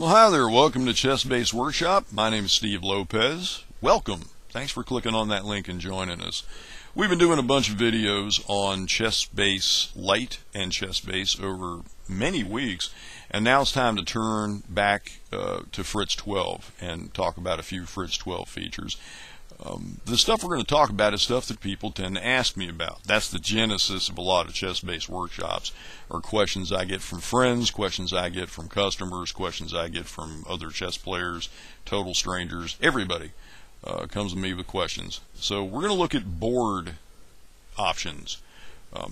Well, hi there. Welcome to Chess Base Workshop. My name is Steve Lopez. Welcome. Thanks for clicking on that link and joining us. We've been doing a bunch of videos on Chess Base Lite and Chess Base over many weeks, and now it's time to turn back to Fritz12 and talk about a few Fritz12 features. The stuff we're going to talk about is stuff that people tend to ask me about. That's the genesis of a lot of chess-based workshops, or questions I get from friends, questions I get from customers, questions I get from other chess players, total strangers. Everybody comes to me with questions. So we're going to look at board options,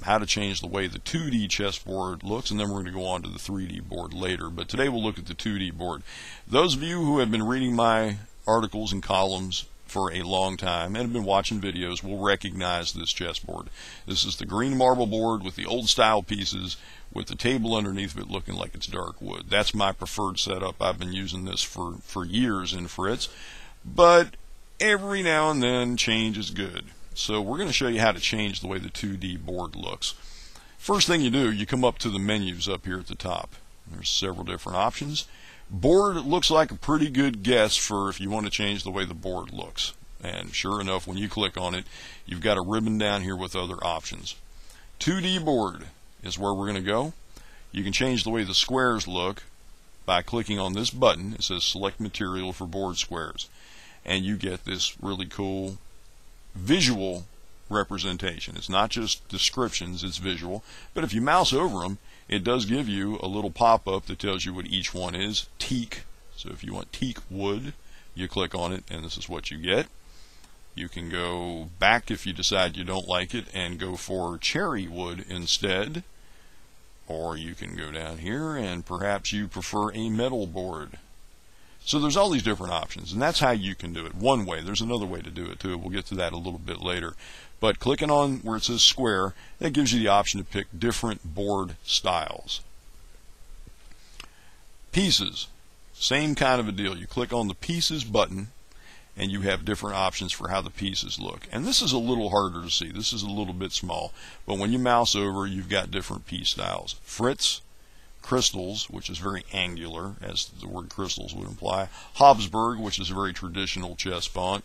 how to change the way the 2D chessboard looks, and then we're going to go on to the 3D board later. But today we'll look at the 2D board. Those of you who have been reading my articles and columns for a long time and have been watching videos will recognize this chessboard. This is the green marble board with the old style pieces with the table underneath of it looking like it's dark wood. That's my preferred setup. I've been using this for years in Fritz, but every now and then change is good. So we're going to show you how to change the way the 2D board looks. First thing you do, you come up to the menus up here at the top. There's several different options. Board looks like a pretty good guess for if you want to change the way the board looks. And sure enough, when you click on it, you've got a ribbon down here with other options. 2D board is where we're going to go. You can change the way the squares look by clicking on this button. It says select material for board squares. And you get this really cool visual representation. It's not just descriptions, it's visual. But if you mouse over them, it does give you a little pop-up that tells you what each one is. Teak. So if you want teak wood, you click on it and this is what you get. You can go back if you decide you don't like it and go for cherry wood instead. Or you can go down here and perhaps you prefer a metal board. So there's all these different options, and that's how you can do it. One way. There's another way to do it too. We'll get to that a little bit later. But clicking on where it says square, that gives you the option to pick different board styles. Pieces. Same kind of a deal. You click on the pieces button and you have different options for how the pieces look. And this is a little harder to see. This is a little bit small. But when you mouse over, you've got different piece styles. Fritz, crystals, which is very angular, as the word crystals would imply. Habsburg, which is a very traditional chess font.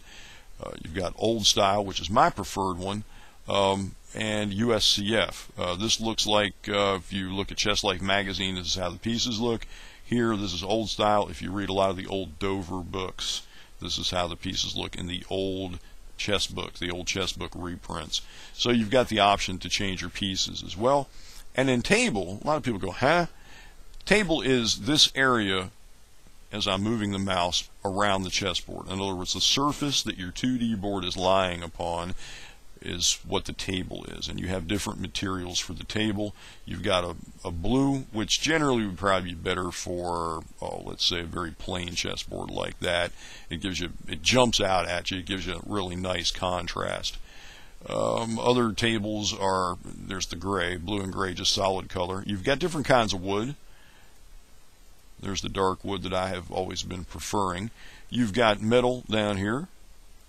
You've got old style, which is my preferred one, and USCF. This looks like, if you look at Chess Life magazine, this is how the pieces look. Here, this is old style. If you read a lot of the old Dover books, this is how the pieces look in the old chess books, the old chess book reprints. So you've got the option to change your pieces as well. And in table, a lot of people go, huh? Table is this area as I'm moving the mouse around the chessboard. In other words, the surface that your 2D board is lying upon is what the table is. And you have different materials for the table. You've got a blue, which generally would probably be better for, let's say, a very plain chessboard like that. It jumps out at you. It gives you a really nice contrast. Other tables are, there's the gray, blue and gray, just solid color. You've got different kinds of wood. There's the dark wood that I have always been preferring. You've got metal down here.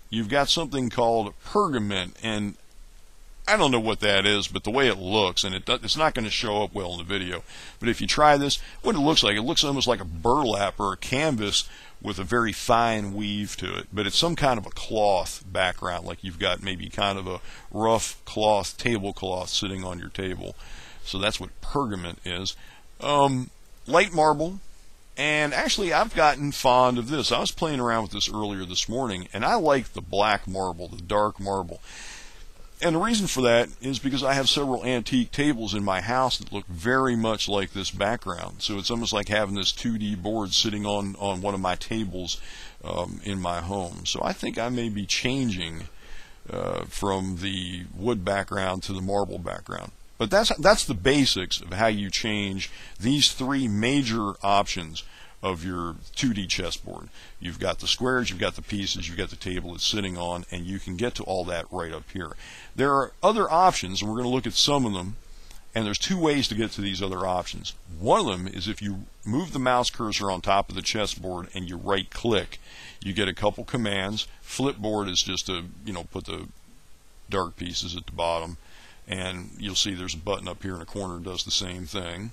You've got something called pergament, and I don't know what that is, but the way it looks, and it's not going to show up well in the video, but if you try this, what it looks almost like a burlap or a canvas with a very fine weave to it, but it's some kind of a cloth background, like you've got maybe kind of a rough cloth, tablecloth sitting on your table. So that's what pergament is. Light marble. And actually, I've gotten fond of this. I was playing around with this earlier this morning, and I like the black marble, the dark marble. And the reason for that is because I have several antique tables in my house that look very much like this background. So it's almost like having this 2D board sitting on one of my tables in my home. So I think I may be changing from the wood background to the marble background. But that's the basics of how you change these three major options of your 2D chessboard. You've got the squares, you've got the pieces, you've got the table it's sitting on, and you can get to all that right up here. There are other options, and we're going to look at some of them, and there's two ways to get to these other options. One of them is if you move the mouse cursor on top of the chessboard and you right click, you get a couple commands. Flipboard is just to, put the dark pieces at the bottom. And you'll see there's a button up here in the corner that does the same thing.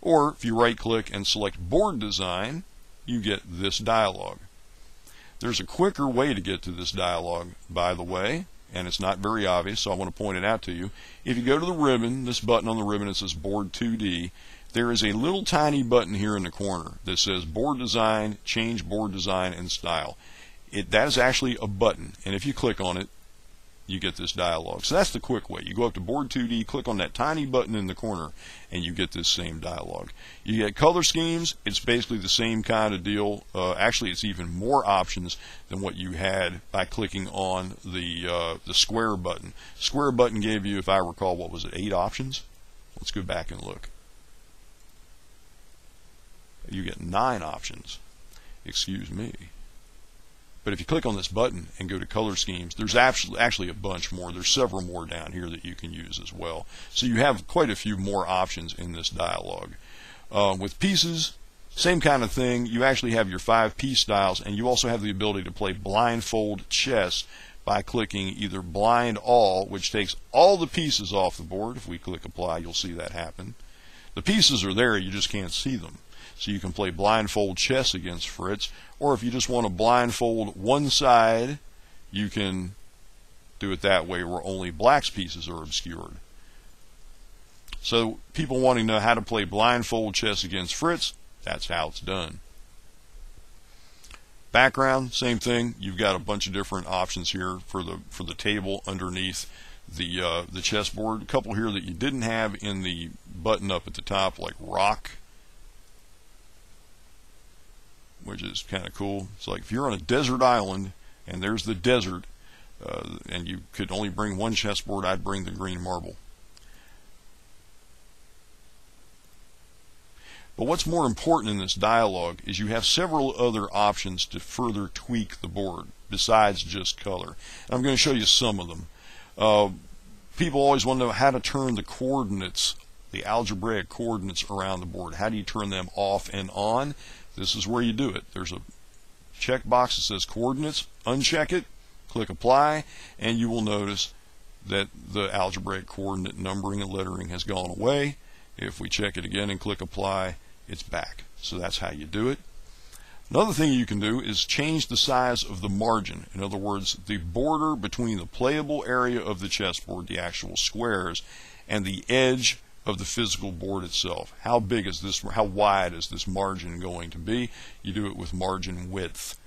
Or if you right click and select board design, you get this dialog. There's a quicker way to get to this dialog, by the way, and it's not very obvious, so I want to point it out to you. If you go to the ribbon, this button on the ribbon, it says board 2D, there is a little tiny button here in the corner that says board design, change board design and style. That is actually a button, and if you click on it, you get this dialog. So that's the quick way. You go up to board 2D, click on that tiny button in the corner, and you get this same dialog. You get color schemes. It's basically the same kind of deal. Actually, it's even more options than what you had by clicking on the square button. Square button gave you, if I recall, what was it, 8 options? Let's go back and look. You get 9 options. Excuse me. But if you click on this button and go to color schemes, there's actually a bunch more. There's several more down here that you can use as well. So you have quite a few more options in this dialog. With pieces, same kind of thing. You actually have your 5 piece styles, and you also have the ability to play blindfold chess by clicking either blind all, which takes all the pieces off the board. If we click apply, you'll see that happen. The pieces are there, you just can't see them. So you can play blindfold chess against Fritz, or if you just want to blindfold one side, you can do it that way where only black's pieces are obscured. So people wanting to know how to play blindfold chess against Fritz, that's how it's done. Background, same thing. You've got a bunch of different options here for the table underneath the chessboard. A couple here that you didn't have in the button up at the top, like rock, which is kind of cool. It's like if you're on a desert island and there's the desert, and you could only bring one chessboard, I'd bring the green marble. But what's more important in this dialog is you have several other options to further tweak the board besides just color. And I'm going to show you some of them. People always want to know how to turn the coordinates, the algebraic coordinates around the board. How do you turn them off and on? This is where you do it. There's a checkbox that says coordinates. Uncheck it, click apply, and you will notice that the algebraic coordinate numbering and lettering has gone away. If we check it again and click apply, it's back. So that's how you do it. Another thing you can do is change the size of the margin. In other words, the border between the playable area of the chessboard, the actual squares, and the edge of the physical board itself. How big is this, how wide is this margin going to be? You do it with margin width.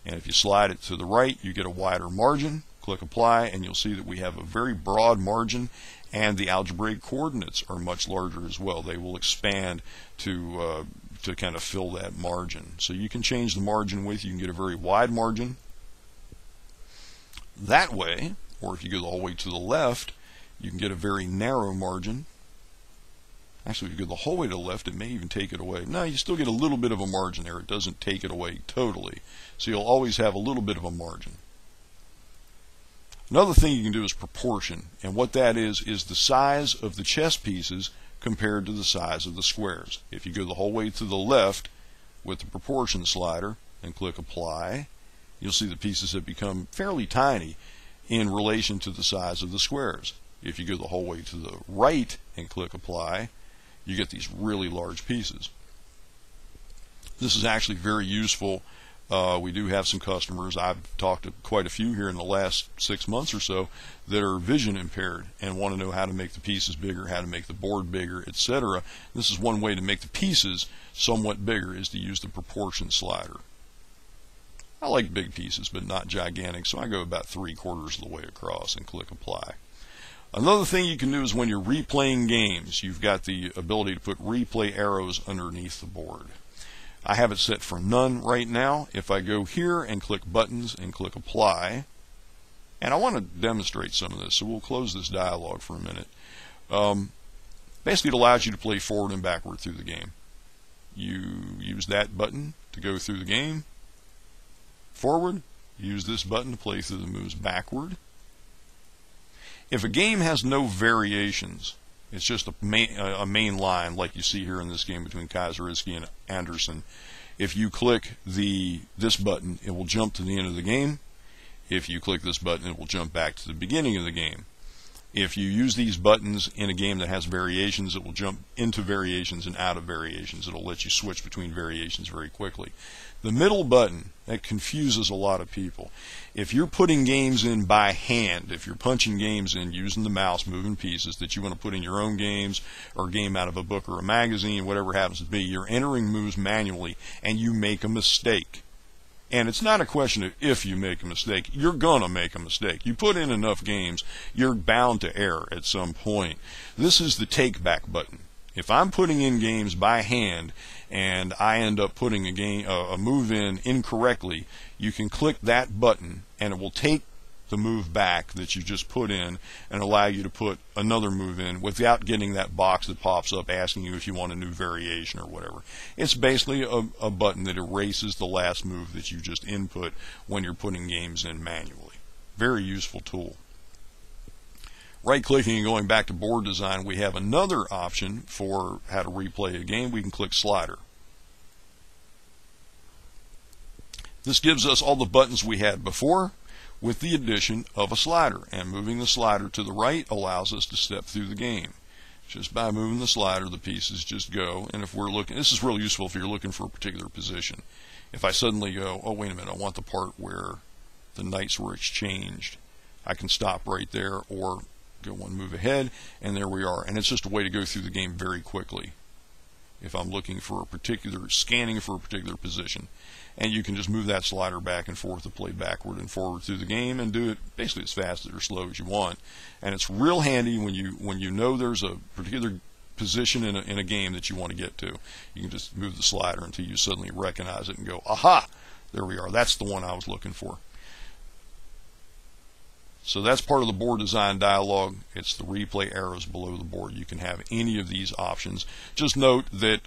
And if you slide it to the right, you get a wider margin. Click apply, and you'll see that we have a very broad margin, and the algebraic coordinates are much larger as well. They will expand to kind of fill that margin. So you can change the margin width. You can get a very wide margin that way, or if you go all the way to the left, you can get a very narrow margin. Actually, if you go the whole way to the left, it may even take it away. No, you still get a little bit of a margin there. It doesn't take it away totally. So you'll always have a little bit of a margin. Another thing you can do is proportion. And what that is the size of the chess pieces compared to the size of the squares. If you go the whole way to the left with the proportion slider and click apply, you'll see the pieces have become fairly tiny in relation to the size of the squares. If you go the whole way to the right and click apply, you get these really large pieces. This is actually very useful. We do have some customers, I've talked to quite a few here in the last 6 months or so, that are vision impaired and want to know how to make the pieces bigger, how to make the board bigger, etc. This is one way to make the pieces somewhat bigger, is to use the proportion slider. I like big pieces, but not gigantic, so I go about 3/4 of the way across and click apply. Another thing you can do is when you're replaying games, you've got the ability to put replay arrows underneath the board. I have it set for none right now. If I go here and click buttons and click apply, and I want to demonstrate some of this, so we'll close this dialog for a minute. Basically, it allows you to play forward and backward through the game. You use that button to go through the game forward. Use this button to play through the moves backward. If a game has no variations, it's just a main line like you see here in this game between Kaiserisky and Anderson. If you click this button, it will jump to the end of the game. If you click this button, it will jump back to the beginning of the game. If you use these buttons in a game that has variations, it will jump into variations and out of variations. It'll let you switch between variations very quickly. The middle button, that confuses a lot of people. If you're putting games in by hand, if you're punching games in using the mouse, moving pieces that you want to put in your own games or a game out of a book or a magazine, whatever it happens to be, you're entering moves manually and you make a mistake. And it's not a question of if you make a mistake. You're going to make a mistake. You put in enough games, you're bound to err at some point. This is the take back button. If I'm putting in games by hand and I end up putting a move in incorrectly, you can click that button and it will take the move back that you just put in and allow you to put another move in without getting that box that pops up asking you if you want a new variation or whatever. It's basically a button that erases the last move that you just input when you're putting games in manually. Very useful tool. Right-clicking and going back to board design, we have another option for how to replay a game. We can click slider. This gives us all the buttons we had before, with the addition of a slider, and moving the slider to the right allows us to step through the game. Just by moving the slider, the pieces just go, and if we're looking, this is real useful if you're looking for a particular position. If I suddenly go, oh wait a minute, I want the part where the knights were exchanged, I can stop right there or go one move ahead, and there we are. And it's just a way to go through the game very quickly if I'm looking for a particular, scanning for a particular position. And you can just move that slider back and forth to play backward and forward through the game and do it basically as fast or slow as you want. And it's real handy when you know there's a particular position in a game that you want to get to. You can just move the slider until you suddenly recognize it and go, aha, there we are. That's the one I was looking for. So that's part of the board design dialog. It's the replay arrows below the board. You can have any of these options. Just note that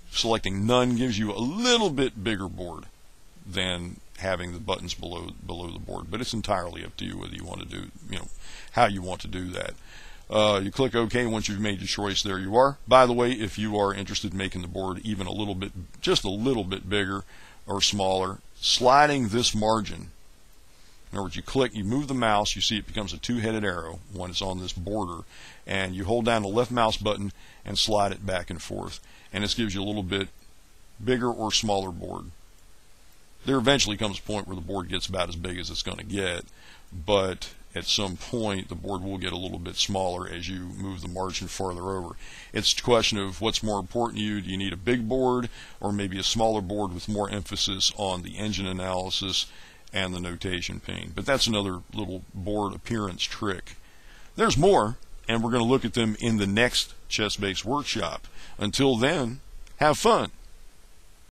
selecting none gives you a little bit bigger board than having the buttons below the board, but it's entirely up to you whether you want to do, how you want to do that. You click OK once you've made your choice. There you are. By the way, if you are interested in making the board even just a little bit bigger or smaller, sliding this margin. In other words, you move the mouse, you see it becomes a two-headed arrow when it's on this border, and you hold down the left mouse button and slide it back and forth, and this gives you a little bit bigger or smaller board. There eventually comes a point where the board gets about as big as it's going to get, but at some point the board will get a little bit smaller as you move the margin farther over. It's a question of what's more important to you. Do you need a big board or maybe a smaller board with more emphasis on the engine analysis and the notation pane? But that's another little board appearance trick. There's more, and we're going to look at them in the next Chess Base workshop. Until then, have fun.